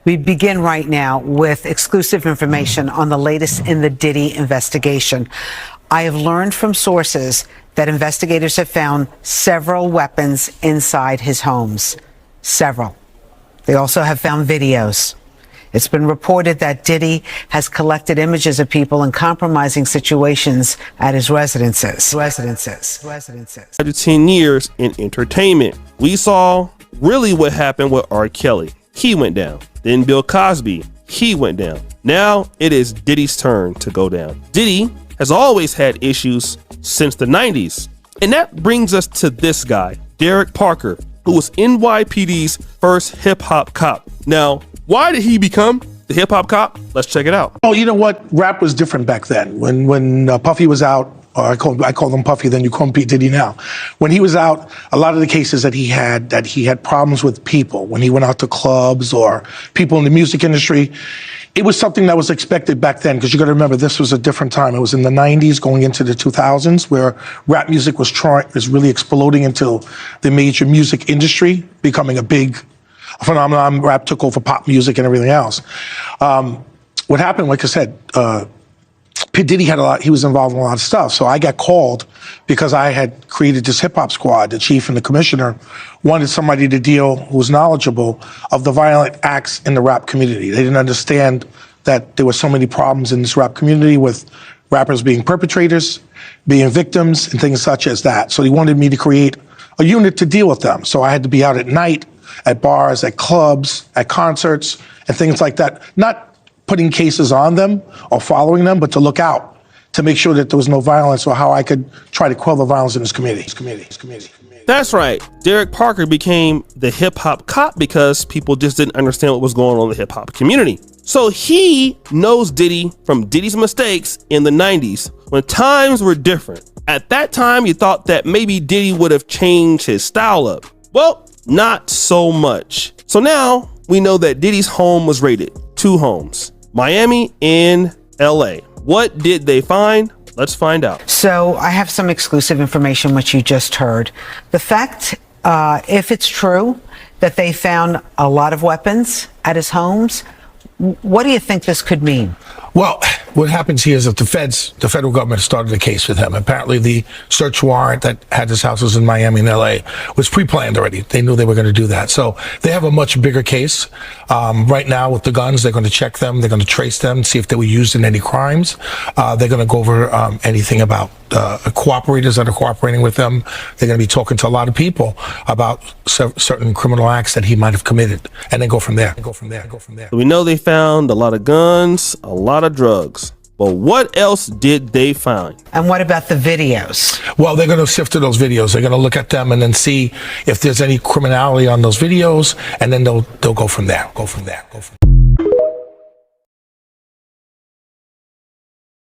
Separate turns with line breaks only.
We begin right now with exclusive information on the latest in the Diddy investigation. I have learned from sources that investigators have found several weapons inside his homes. Several. They also have found videos. It's been reported that Diddy has collected images of people in compromising situations at his residences.
After 10 years in entertainment, we saw really what happened with R. Kelly. He went down. Then Bill Cosby, he went down. Now it is Diddy's turn to go down. Diddy has always had issues since the 90s. And that brings us to this guy, Derek Parker, who was NYPD's first hip-hop cop. Now, why did he become the hip-hop cop? Let's check it out.
Oh, you know what? Rap was different back then. When Puffy was out, or I call him Puffy, then you call him P. Diddy now. When he was out, a lot of the cases that he had problems with people when he went out to clubs or people in the music industry. It was something that was expected back then, because you got to remember, this was a different time. It was in the 90s going into the 2000s, where rap music was really exploding into the major music industry, becoming a big phenomenon. Rap took over pop music and everything else. What happened, like I said, P. Diddy he was involved in a lot of stuff. So I got called because I had created this hip hop squad. The chief and the commissioner wanted somebody to deal who was knowledgeable of the violent acts in the rap community. They didn't understand that there were so many problems in this rap community with rappers being perpetrators, being victims, and things such as that. So he wanted me to create a unit to deal with them. So I had to be out at night, at bars, at clubs, at concerts, and things like that. Not putting cases on them or following them, but to look out to make sure that there was no violence, or how I could try to quell the violence in this community.
That's right. Derek Parker became the hip hop cop because people just didn't understand what was going on in the hip hop community. So he knows Diddy from Diddy's mistakes in the 90s when times were different. At that time, you thought that maybe Diddy would have changed his style up. Well, not so much. So now we know that Diddy's home was raided. 2 homes. Miami and LA. What did they find? Let's find out.
So I have some exclusive information which you just heard. The fact, if it's true that they found a lot of weapons at his homes, what do you think this could mean?
Well, what happens here is that the federal government started a case with him. Apparently the search warrant that had his houses in Miami and LA was pre-planned already. They knew they were going to do that. So they have a much bigger case. Right now with the guns, they're going to check them. They're going to trace them, see if they were used in any crimes. They're going to go over anything about cooperators that are cooperating with them. They're going to be talking to a lot of people about certain criminal acts that he might have committed, and then go from there.
We know they found a lot of guns, a lot of drugs. But what else did they find?
And what about the videos?
Well, they're going to sift through those videos. They're going to look at them and then see if there's any criminality on those videos, and then they'll go from there.